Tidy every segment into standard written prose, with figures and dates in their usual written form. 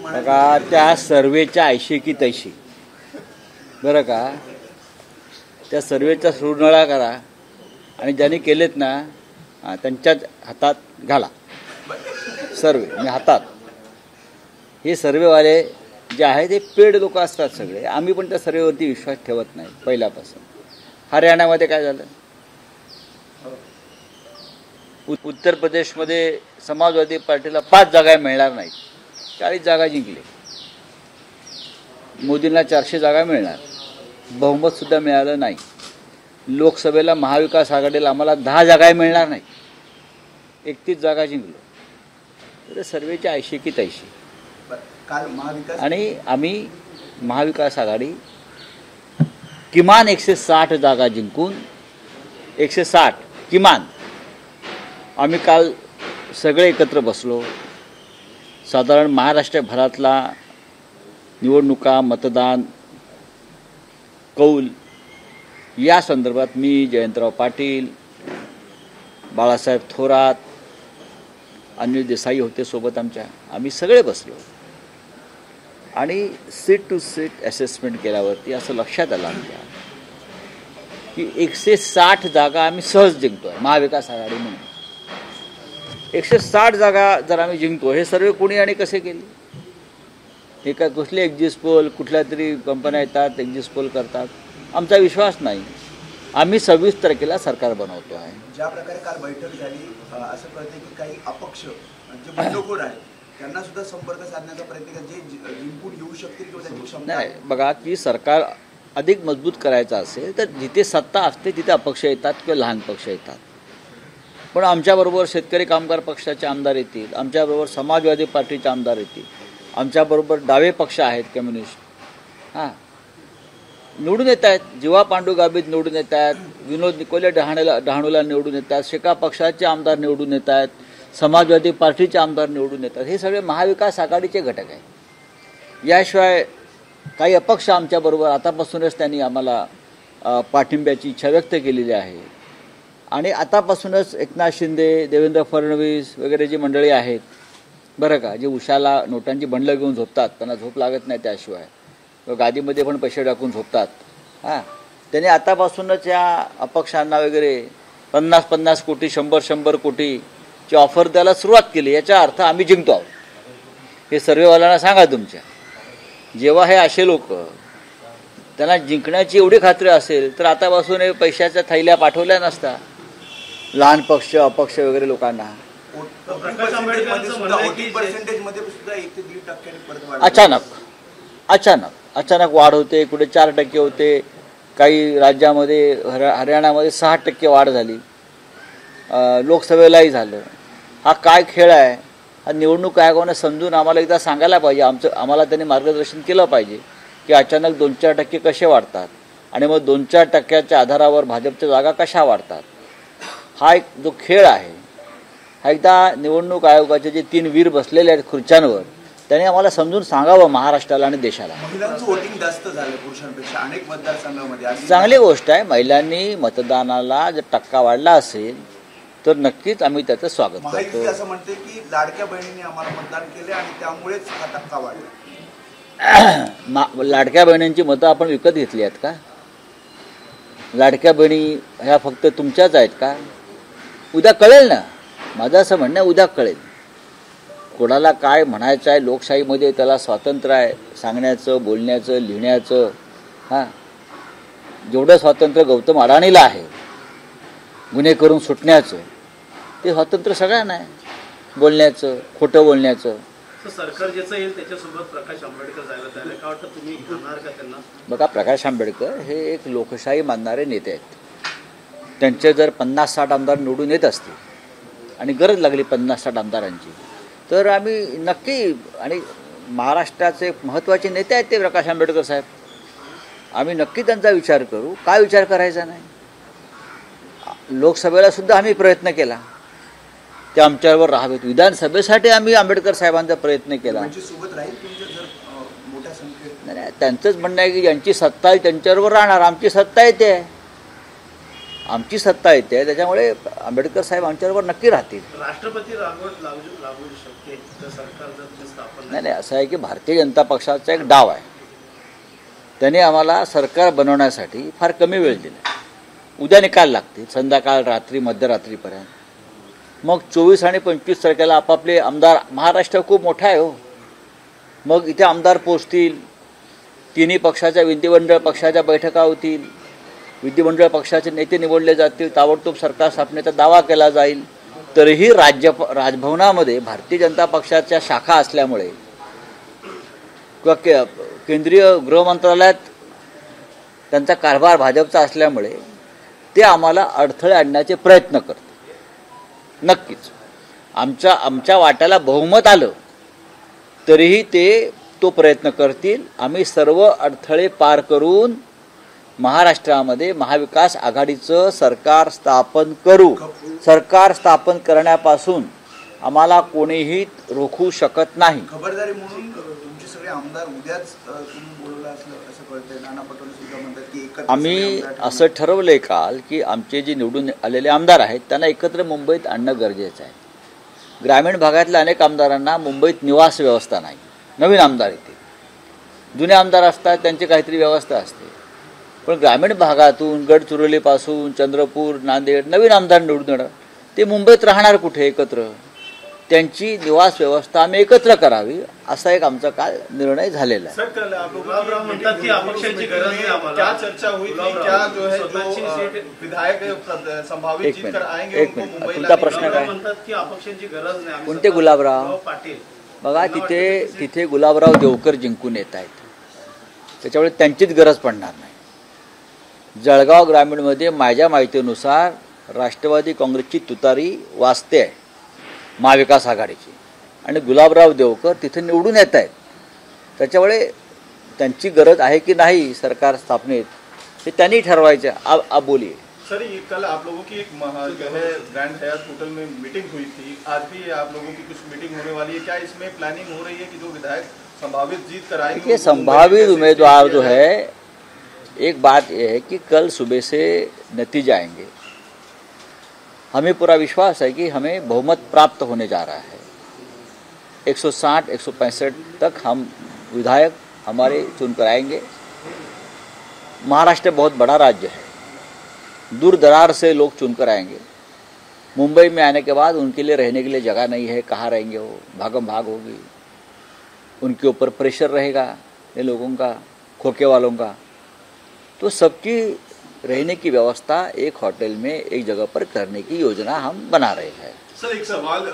बघा त्या सर्वेच्या ऐशी की तैशी बरं का, त्या सर्वेचा सुरनळा करा आणि ज्यांनी केलेत ना त्यांच्याच हातात घाला सर्वे म्हणजे हातात. हे सर्वेवाले जे आहे ते पेड लोक असतात सगळे. आम्ही पण त्या सर्वेवरती विश्वास ठेवत नाही पहिल्यापासून. हरियाणामध्ये काय झालं, उत्तर प्रदेशमध्ये समाजवादी पार्टीला 5 जागा मिळणार नाहीत, 40 जागा जिंकले. मोदींना 400 जागा मिळणार, बहुमतसुद्धा मिळालं नाही. लोकसभेला महाविकास आघाडीला आम्हाला 10 जागा मिळणार नाही, 31 जागा जिंकलो. तर सर्वेच्या 80 की 83. आणि आम्ही महाविकास आघाडी किमान 160 जागा जिंकून 160 किमान. आम्ही काल सगळे एकत्र बसलो. साधारण महाराष्ट्रभरातला निवडणुका, मतदान, कौल या संदर्भात मी, जयंतराव पाटील, बाळासाहेब थोरात, अनिल देसाई होते सोबत आमच्या, आम्ही सगळे बसलो आणि सीट टू सीट असेसमेंट केल्यावरती असं लक्षात आलं आमच्या की 160 जागा आम्ही सहज जिंकतो आहे महाविकास आघाडी म्हणून. 160 जागा जर आम्ही जिंकतो, हे सर्व कोणी आणि कसे केले? हे काय कुठले एक्झिट पोल, कुठल्या तरी कंपन्या येतात एक्झिट पोल करतात. आमचा विश्वास नाही. आम्ही 26 तारखेला सरकार बनवतो आहे. ज्या प्रकारे काल बैठक झाली असं कळते की काही अपक्ष जे बंडखोर आहेत त्यांना सुद्धा संपर्क साधण्याचा प्रयत्न केला, जे जिंकून येऊ शकतील किंवा त्यांची क्षमता नाही. बघा की सरकार अधिक मजबूत करायचं असेल तर जिथे सत्ता असते तिथे अपक्ष येतात किंवा लहान पक्ष येतात. पण आमच्याबरोबर शेतकरी कामगार पक्षाचे आमदार येतील, आमच्याबरोबर समाजवादी पार्टीचे आमदार येतील, आमच्याबरोबर डावे पक्ष आहेत, कम्युनिस्ट निवडून येत आहेत. जीवा पांडू गाबित निवडून येत आहेत, विनोद निकोले डहाणूला निवडून येतात, शेका पक्षाचे आमदार निवडून येत आहेत, समाजवादी पार्टीचे आमदार निवडून येतात. हे सगळे महाविकास आघाडीचे घटक आहेत. याशिवाय काही अपक्ष आमच्याबरोबर आतापासूनच त्यांनी आम्हाला पाठिंब्याची इच्छा व्यक्त केलेली आहे. आणि आतापासूनच एकनाथ शिंदे, देवेंद्र फडणवीस वगैरे जी मंडळी आहेत बरं का, जे उशाला नोटांची बंडलं घेऊन झोपतात, त्यांना झोप लागत नाही त्याशिवाय, गादीमध्ये पण पैसे टाकून झोपतात, त्यांनी आतापासूनच या अपक्षांना वगैरे 50-50 कोटी 100-100 कोटीची ऑफर द्यायला सुरुवात केली. याचा अर्थ आम्ही जिंकतो आहोत. हे सर्वेवाल्यांना सांगा तुमच्या. जेव्हा हे असे लोक त्यांना जिंकण्याची एवढी खात्री असेल तर आतापासून हे पैशाच्या थैल्या पाठवल्या नसता लहान पक्ष, अपक्ष वगैरे लोकांना. अचानक वाढ होते. कुठे 4% होते, काही राज्यामध्ये हरियाणामध्ये 6% वाढ झाली, लोकसभेलाही झालं. हा काय खेळ आहे? हा निवडणूक आयोगाने समजून आम्हाला एकदा सांगायला पाहिजे. आम्हाला त्यांनी मार्गदर्शन केलं पाहिजे की अचानक 2-4% कसे वाढतात आणि मग 2-4%च्या आधारावर भाजपच्या जागा कशा वाढतात. हा एक जो खेळ आहे हा एकदा निवडणूक आयोगाचे जे 3 वीर बसलेले आहेत खुर्च्यांवर त्यांनी आम्हाला समजून सांगावं महाराष्ट्राला आणि देशाला. महिलांचं वोटिंग जास्त झालं पुरुषांपेक्षा अनेक मतदारसंघामध्ये. चांगली गोष्ट आहे. महिलांनी मतदानाला जर टक्का वाढला असेल तर नक्कीच आम्ही त्याचं स्वागत करतो. असं म्हणते की लाडक्या बहिणींनी आम्हाला मतदान केले आणि त्यामुळेच हा टक्का वाढला. लाडक्या बहिणींची मतं आपण विकत घेतली आहेत का? लाडक्या बहिणी ह्या फक्त तुमच्याच आहेत का? उद्या कळेल ना. माझं असं म्हणणं उद्या कळेल. कोणाला काय म्हणायचं आहे. लोकशाहीमध्ये त्याला स्वातंत्र्य आहे सांगण्याचं, बोलण्याचं, लिहिण्याचं. जेवढं स्वातंत्र्य गौतम अडाणीला आहे गुन्हे करून सुटण्याचं, ते स्वातंत्र्य सगळ्यांना आहे. बोलण्याचं, खोटं बोलण्याचं. सरकार ज्याचं येईल त्याच्यासोबत प्रकाश आंबेडकर जायला तयार आहे का? वाटतं तुम्ही घेणार का त्यांना? बघा, प्रकाश आंबेडकर हे एक लोकशाही मानणारे नेते आहेत. त्यांचे जर 50-60 आमदार निवडून येत असतील आणि गरज लागली 50-60 आमदारांची तर आम्ही नक्की, आणि महाराष्ट्राचे महत्त्वाचे नेते आहेत ते प्रकाश आंबेडकर साहेब, आम्ही नक्की त्यांचा विचार करू. काय विचार करायचा नाही. लोकसभेला सुद्धा आम्ही प्रयत्न केला, ते आमच्यावर राहावेत. विधानसभेसाठी आम्ही आंबेडकर साहेबांचा प्रयत्न केला. नाही, त्यांचंच म्हणणं आहे की ज्यांची सत्ता आहे त्यांच्याबरोबर राहणार. आमची सत्ता येते, त्याच्यामुळे आंबेडकर साहेब आमच्याबरोबर नक्की राहतील. राष्ट्रपती लागू शकते सरकार जर स्थापन नाही नाही, असं आहे की भारतीय जनता पक्षाचा एक डाव आहे. त्याने आम्हाला सरकार बनवण्यासाठी फार कमी वेळ दिला. उद्या निकाल लागतील, संध्याकाळ, रात्री, मध्यरात्रीपर्यंत. मग 24 आणि 25 तारखेला आपापले आमदार, महाराष्ट्र खूप मोठा आहे हो, मग इथे आमदार पोचतील, तिन्ही पक्षाच्या विधिमंडळ पक्षाच्या बैठका होतील, विधिमंडळ पक्षाचे नेते निवडले जातील, ताबडतोब सरकार स्थापनेचा दावा केला जाईल. तरीही राजभवनामध्ये भारतीय जनता पक्षाच्या शाखा असल्यामुळे किंवा केंद्रीय गृहमंत्रालयात त्यांचा कारभार भाजपचा असल्यामुळे ते आम्हाला अडथळे आणण्याचे प्रयत्न करते. नक्कीच आमच्या वाट्याला बहुमत आलं तरीही ते तो प्रयत्न करतील. आम्ही सर्व अडथळे पार करून महाराष्ट्रामध्ये महाविकास आघाडीचं सरकार स्थापन करू. सरकार स्थापन करण्यापासून आम्हाला कोणीही रोखू शकत नाही. खबरदारी म्हणून तुमचे सगळे आमदार उद्याच तुम्ही बोलवलं असं कळतंय. नाना पटोले सुद्धा म्हणतात की एकत्र आम्ही सगळे आमदार असं ठरवलंय काल की आमचे जे निवडून आलेले आमदार आहेत त्यांना एकत्र मुंबईत आणणं गरजेचं आहे. ग्रामीण भागातल्या अनेक आमदारांना मुंबईत निवास व्यवस्था नाही. नवीन आमदार येते, जुने आमदार असतात, त्यांची काहीतरी व्यवस्था असते. पण ग्रामीण भागातून गडचिरोलीपासून चंद्रपूर, नांदेड नवीन आमदार निवडून येणार, ते मुंबईत राहणार कुठे एकत्र? त्यांची निवास व्यवस्था आम्ही एकत्र करावी असा एक आमचा काल निर्णय झालेला आहे. सर, कल आप लोगों गुलाबराव की म्हणतात की अपक्षांची गरज नाही आम्हाला. क्या चर्चा हुई थी? क्या जो है स्वतःची जो सीट- विधायक संभावित एक जीत मिनिट, कर आएंगे एक उनको मिनिट. मुंबई तुमचा लाने प्रश्न का- काय? म्हणतात की अपक्षांची गरज नाही. आम्ही कोणते स्वतः गुलाबराव? पाटील बघा तिथे गुलाबराव देवकर जिंकून येत आहेत, त्याच्यामुळे त्यांचीच गरज पडणार नाही. जळगाव ग्रामीणमध्ये माझ्या माहितीनुसार राष्ट्रवादी काँग्रेसची तुतारी वाजते आहे, महाविकास आघाडीची, आणि गुलाबराव देवकर तिथे निवडून येत आहेत. त्याच्यामुळे त्यांची गरज आहे की नाही सरकार स्थापनेत हे त्यांनी ठरवायचं. आप बोलिए. सर, ये कल आप लोगों की एक जो है ग्रैंड हयात होटल में मीटिंग हुई थी, आज भी आप लोगों की कुछ मीटिंग होने वाली है. क्या इसमें प्लानिंग हो रही है कि जो विधायक संभावित जीत कर आएंगे देखिए, उनको मुंबई में संभावित कैसे उम्मीदवार किया जो जाए? है, एक बात यह है कि कल सुबह से नतीजे आएंगे. हमें पूरा विश्वास है कि हमें बहुमत प्राप्त होने जा रहा है. 160-165 तक हम विधायक हमारे चुनकर आएंगे. महाराष्ट्र बहुत बड़ा राज्य है, दूर दरार से लोग चुनकर आएंगे. मुंबई में आने के बाद उनके लिए रहने के लिए जगह नहीं है, कहाँ रहेंगे वो, भागम भाग होगी, उनके ऊपर प्रेशर रहेगा ये लोगों का, खोके वालों का. तो सबकी रहने की व्यवस्था एक होटल में एक जगह पर करने की योजना हम बना रहे हैं. सर, एक सवाल,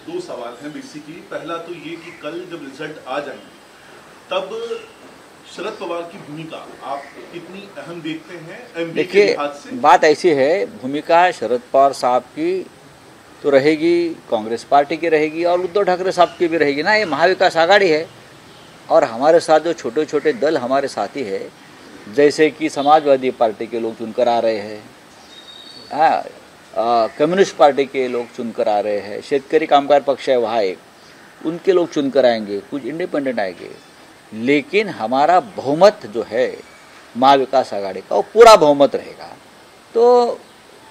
दो सवाल हैं बेसिकली. पहला तो ये कि कल जब रिजल्ट आ जाएंगे तब शरद पवार की भूमिका आप कितनी अहम देखते हैं एमपी के देखिए, लिहाज से? बात ऐसी है, भूमिका शरद पवार साहब की तो रहेगी, कांग्रेस पार्टी की रहेगी और उद्धव ठाकरे साहब की भी रहेगी ना. ये महाविकास आघाड़ी है और हमारे साथ जो छोटे छोटे दल हमारे साथी है, जैसे कि समाजवादी पार्टी के लोग चुनकर आ रहे हैं, कम्युनिस्ट पार्टी के लोग चुनकर आ रहे हैं, शेतकरी कामगार पक्ष है वहाँ एक, उनके लोग चुनकर आएंगे, कुछ इंडिपेंडेंट आएंगे. लेकिन हमारा बहुमत जो है महाविकास आघाड़ी का वो पूरा बहुमत रहेगा. तो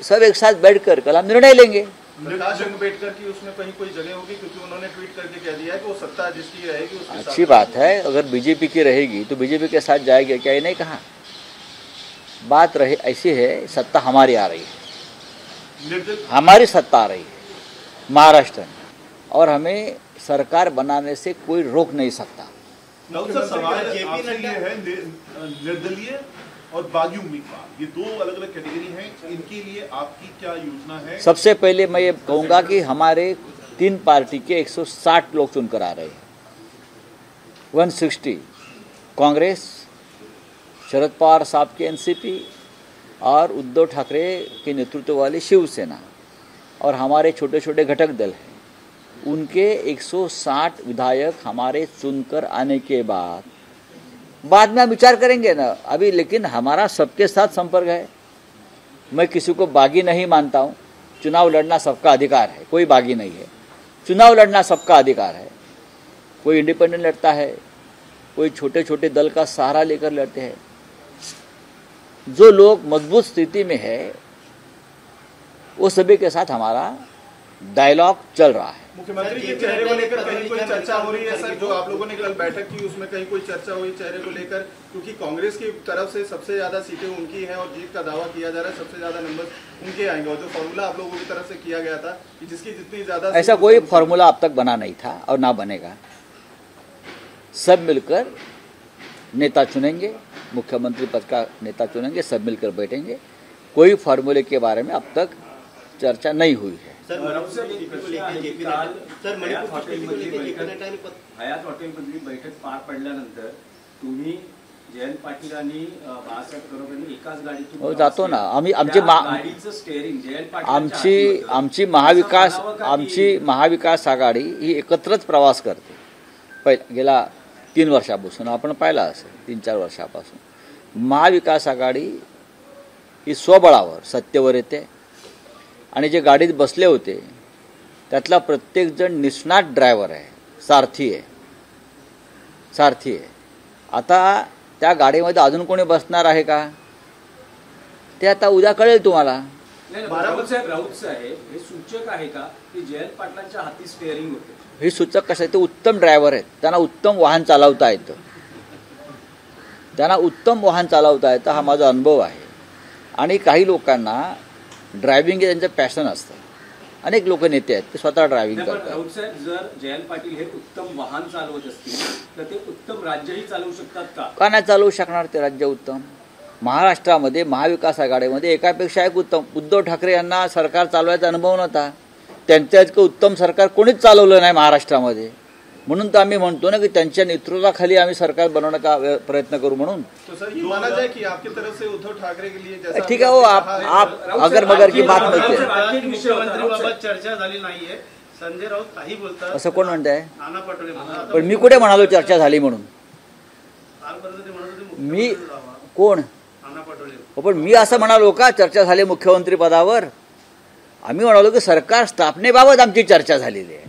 सब एक साथ बैठकर कल हम निर्णय लेंगे. प्रकाश अम्बेडकर की उसमें कहीं कोई जगह होगी, क्योंकि उन्होंने ट्वीट करके कह दिया है कि वो सत्ता जिसकी रहेगी उसके साथ. अच्छी बात है, अगर बीजेपी की रहेगी तो बीजेपी के साथ जाएगी, क्या ये नहीं कहा. बात रहे ऐसी है, सत्ता हमारी आ रही है, निर्दल हमारी सत्ता आ रही है महाराष्ट्र में, और हमें सरकार बनाने से कोई रोक नहीं सकता. राउत सर, सवाल आपसे ये है, निर्दलीय और बागी उम्मीदवार, ये दो अलग अलग कैटेगरी हैं, इनके लिए आपकी क्या योजना है? सबसे पहले मैं ये कहूँगा कि हमारे 3 पार्टी के 160 लोग चुनकर आ रहे हैं. 160 कांग्रेस, शरद पवार साहब की एनसीपी और उद्धव ठाकरे के नेतृत्व वाली शिवसेना, और हमारे छोटे छोटे घटक दल हैं, उनके 160 विधायक हमारे चुनकर आने के बाद में हम विचार करेंगे ना अभी. लेकिन हमारा सबके साथ संपर्क है. मैं किसी को बागी नहीं मानता हूँ. चुनाव लड़ना सबका अधिकार है, कोई बागी नहीं है. चुनाव लड़ना सबका अधिकार है. कोई इंडिपेंडेंट लड़ता है, कोई छोटे छोटे दल का सहारा लेकर लड़ते हैं. जो लोग मजबूत स्थिति में है वो सभी के साथ हमारा डायलॉग चल रहा है. मुख्यमंत्री के चेहरे को लेकर कहीं कोई चर्चा हो रही है सर? जो आप लोगों ने कल बैठक की उसमें कहीं कोई चर्चा हुई चेहरे को लेकर? क्योंकि कांग्रेस की तरफ से सबसे ज्यादा सीटें उनकी हैं और जीत का दावा किया जा रहा है, सबसे ज्यादा नंबर उनके आएंगे। और जो फॉर्मूला आप लोगों की तरफ से किया गया था कि जिसकी जितनी ज्यादा, ऐसा कोई फॉर्मूला अब तक बना नहीं था और ना बनेगा। सब मिलकर नेता चुनेंगे, मुख्यमंत्री पद का नेता चुनेंगे, सब मिलकर बैठेंगे। कोई फार्मूले के बारे में अब तक चर्चा नहीं हुई है। सर हयात हॉटेलमधली बैठक पार पडल्यानंतर तुम्ही जयंत पाटील आणि बाळासाहेब थोरात यांनी एकाच गाडीतून हो जातो ना आम्ही। गाडीचं स्टेअरिंग जयंत पाटील आमची महाविकास आघाडी ही एकत्रच प्रवास करते। गेल्या 3 वर्षापासून आपण पाहिला असेल, 3-4 वर्षापासून महाविकास आघाडी ही स्वबळावर सत्तेवर येते आणि जे गाडीत बसले होते त्यातला प्रत्येकजण निष्णात ड्रायव्हर आहे, सारथी आहे। आता त्या गाडीमध्ये अजून कोणी बसणार आहे का ते आता उद्या कळेल तुम्हाला। राऊत साहेब हे सूचक आहे का की जयंत पाटलांच्या हाती स्टेअरिंग होते? हे सूचक कसं आहे, ते उत्तम ड्रायव्हर आहेत, त्यांना उत्तम वाहन चालवता येतं, हा माझा अनुभव आहे। आणि काही लोकांना ड्रायव्हिंग हे त्यांचं पॅशन असतं। अनेक लोक नेते आहेत ते स्वतः ड्रायव्हिंग करतात। राऊत साहेब, जर जयंत पाटील हे उत्तम वाहन चालवत असतील तर ते उत्तम राज्यही चालवू शकतात का नाही चालवू शकणार ते राज्य उत्तम? महाराष्ट्रामध्ये महाविकास आघाडीमध्ये एकापेक्षा एक उत्तम। उद्धव ठाकरे यांना सरकार चालवायचा अनुभव नव्हता, त्यांच्या इतकं उत्तम सरकार कोणीच चालवलं नाही महाराष्ट्रामध्ये। म्हणून तर आम्ही म्हणतो ना की त्यांच्या नेतृत्वाखाली आम्ही सरकार बनवण्याचा प्रयत्न करू म्हणून। तो सर ये माना जाए कि आपकी तरफ से उद्धव ठाकरे के लिए जैसा ठीक है, वो आप अगर मगर की बात नव्हती। मुख्यमंत्रीबाबत चर्चा झाली नाहीये, संजय राऊत काही बोलतात असं कोण म्हणताय? नाना पटोले म्हणतात। पण मी कुठे म्हणालो चर्चा झाली म्हणून? कालपर्यंत ते म्हणत होते मी मुख्यमंत्री राहावा, कोण? नाना पटोले। हो, पण मी असं म्हणालो का चर्चा झाली मुख्यमंत्री पदावर? आम्ही म्हणालो की सरकार स्थापनेबाबत आमची चर्चा झालेली आहे।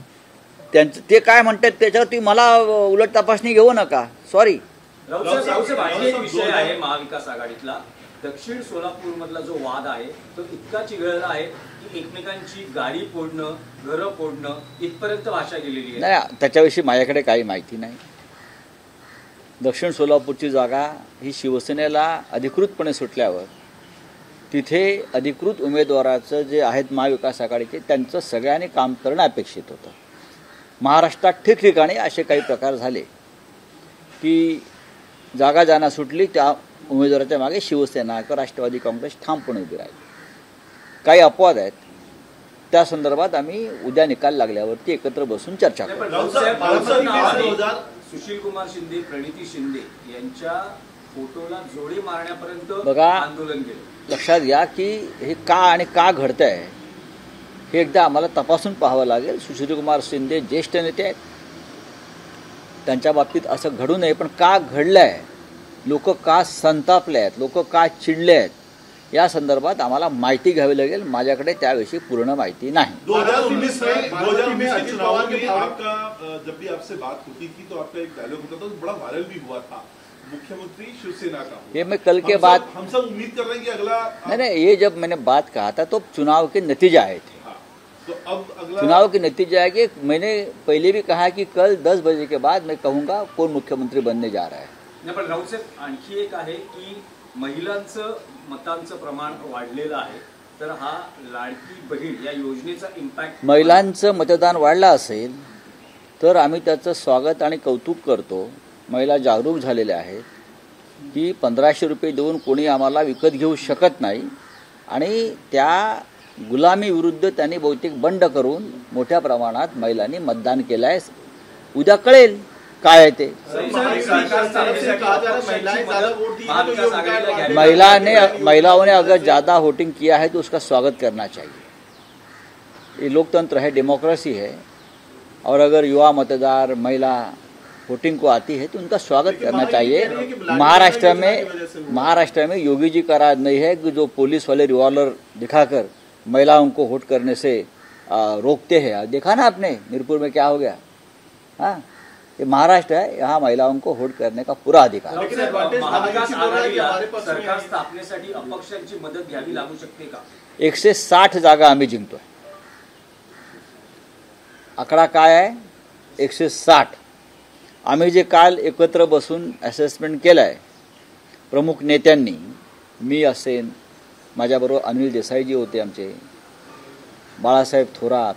त्यांचं ते काय म्हणतात त्याच्यावरती मला उलट तपासणी घेऊ नका, सॉरी। राऊत साहेब, आणखी एक विषय आहे महाविकास आघाडीतला, दक्षिण सोलापूर मधला जो वाद आहे तो इतका चिघळला आहे की एकमेकांची गाडी फोडणं, घरं फोडणं इथपर्यंत भाषा गेलेली आहे। नाही, त्याच्याविषयी माझ्याकडे काही माहिती नाही। दक्षिण सोलापूरची जागा ही शिवसेनेला अधिकृतपणे सुटल्यावर तिथे अधिकृत उमेदवाराचं जे आहेत महाविकास आघाडीचे त्यांचं सगळ्यांनी काम करणं अपेक्षित होतं। महाराष्ट्रात ठिकठिकाणी असे काही प्रकार झाले की जागा ज्यांना सुटली त्या उमेदवाराच्या मागे शिवसेना किंवा राष्ट्रवादी काँग्रेस ठामपणे उभी राहिली। काही अपवाद आहेत, त्या संदर्भात आम्ही उद्या निकाल लागल्यावरती एकत्र बसून चर्चा करू। सुशील कुमार शिंदे, प्रणिती शिंदे यांच्या फोटोला जोडी मारण्यापर्यंत बघा, आंदोलन केलं। लक्षात घ्या की हे का घडतंय हे एकदा आम्हाला तपासून पाहावं लागेल। सुशीलकुमार शिंदे ज्येष्ठ नेते आहेत, त्यांच्या बाबतीत असं घडू नये, पण का घडलंय, लोक का संतापले आहेत, लोक का चिडले आहेत, या संदर्भात आम्हाला माहिती घ्यावी लागेल। माझ्याकडे त्याविषयी पूर्ण माहिती नाही। 2019 के चुनाव में आपका जब भी आपसे बात होती थी तो आपका एक डायलॉग होता था, बड़ा वायरल भी हुआ था, मुख्यमंत्री शिवसेना का। ये मैं कल के बाद हम सब उम्मीद कर रहे हैं कि अगला नहीं, ये जब मैंने बात कहा था तो चुनाव के नतीजे आए थे। तो अब अगला चुनाव के नतीजे आएंगे। मैंने पहले भी कहा कि कल 10 बजे के बाद मैं कहूँगा कौन मुख्यमंत्री बनने जा रहा है। नाही, पण राऊत साहेब, आणखी एक आहे की महिलांचं मतांचं प्रमाण वाढलेलं आहे, तर हा लाडकी बहीण या योजनेचा इम्पॅक्ट, महिलांचं मतदान वाढलं असेल तर आम्ही त्याचं स्वागत आणि कौतुक करतो। महिला जागरूक झालेल्या आहेत की 1500 रुपये देऊन कोणी आम्हाला विकत घेऊ शकत नाही आणि त्या गुलामी विरुद्ध त्यांनी बहुतेक बंड करून मोठ्या प्रमाणात महिलांनी मतदान केलं आहे। उद्या कळेल काय आहे ते। महिलाओं ने अगर ज़्यादा वोटिंग किया है तो उसका स्वागत करना चाहिए। ये लोकतंत्र है, डेमोक्रेसी है, और अगर युवा मतदार महिला वोटिंग को आती है तो उनका स्वागत करना चाहिए। महाराष्ट्र में योगी जी का राज नहीं है कि जो पुलिस वाले रिवॉल्वर दिखाकर महिलाओं को वोट करने से रोकते हैं। देखा ना आपने मीरपुर में क्या हो गया। हाँ, ये महाराष्ट्र है, यहाँ महिलाओं को वोट करने का पूरा अधिकार है। महाविकास आघाडीला सरकार स्थापनेसाठी अपक्षांची मदत घ्यावी लागू शकते का? 160 जागा आम्ही जिंकतोय। आकडा काय आहे? 160. आम्ही जे काल एकत्र बसून असेसमेंट केलं आहे प्रमुख नेत्यांनी, मी असेन, माझ्याबरोबर अनिल देसाईजी होते, आमचे बाळासाहेब थोरात,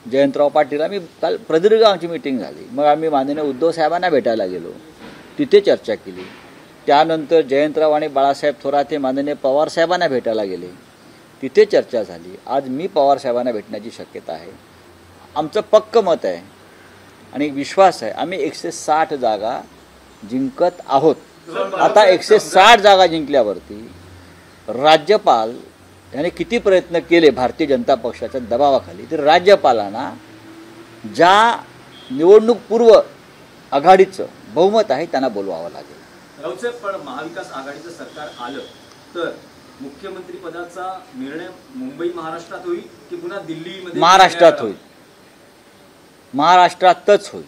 जयंतराव पाटील, आम्ही काल प्रदीर्घ आमची मीटिंग झाली. मग आम्ही माननीय उद्धव साहेबांना भेटायला गेलो, तिथे चर्चा केली. त्यानंतर जयंतराव आणि बाळासाहेब थोरात हे माननीय पवार साहेबांना भेटायला गेले, तिथे चर्चा झाली. आज मी पवार साहेबांना भेटण्याची शक्यता आहे. आमचं पक्क मत आहे आणि विश्वास आहे, आम्ही 160 जागा जिंकत आहोत. आता 160 जागा जिंकल्यावरती राज्यपाल याने किती प्रयत्न केले भारतीय जनता पक्षाच्या दबावाखाली, तर राज्यपालांना ज्या निवडणूक पूर्व आघाडीचं बहुमत आहे त्यांना बोलवावं लागेल. राऊतसाहेब, पण महाविकास आघाडीचं सरकार आलं तर मुख्यमंत्री पदाचा निर्णय मुंबई महाराष्ट्रात होईल की पुन्हा दिल्लीमध्ये? महाराष्ट्रात होईल, महाराष्ट्रातच होईल.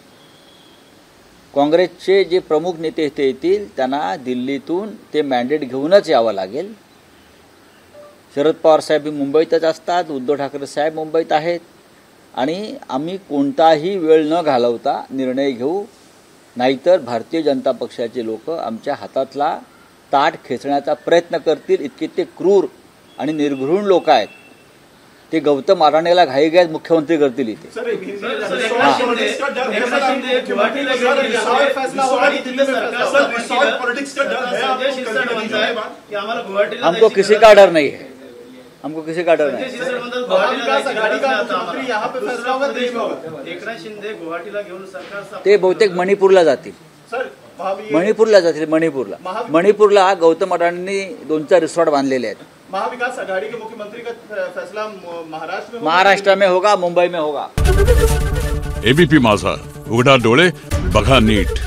काँग्रेसचे जे प्रमुख नेते ते येतील, त्यांना दिल्लीतून ते मॅन्डेट घेऊनच यावं लागेल. शरद पवार साहेब मुंबईतच असतात, उद्धव ठाकरे साहेब मुंबईत आहेत आणि आम्ही कोणताही वेळ न घालवता निर्णय घेऊ, नाहीतर भारतीय जनता पक्षाचे लोक आमच्या हातातला ताट खेचण्याचा प्रयत्न करतील. इतके ते क्रूर आणि निर्घृण लोक आहेत. ते गौतम अडाणीला घाईघाईत मुख्यमंत्री करतील इथे. हमको किसी का डर नहीं है, हमको किसी का डर नहीं. एकनाथ शिंदे गुवाहाटीला घेऊन सरकार ते बहुतेक मणिपूरला जातील. मणिपूरला गौतम अडाणींनी 2-4 रिसॉर्ट बांधलेले आहेत. महाविकास आघाड़ी के मुख्यमंत्री का फैसला महाराष्ट्र में होगा, मुंबई में होगा. एबीपी माझा, उघडा डोळे बघा नीट.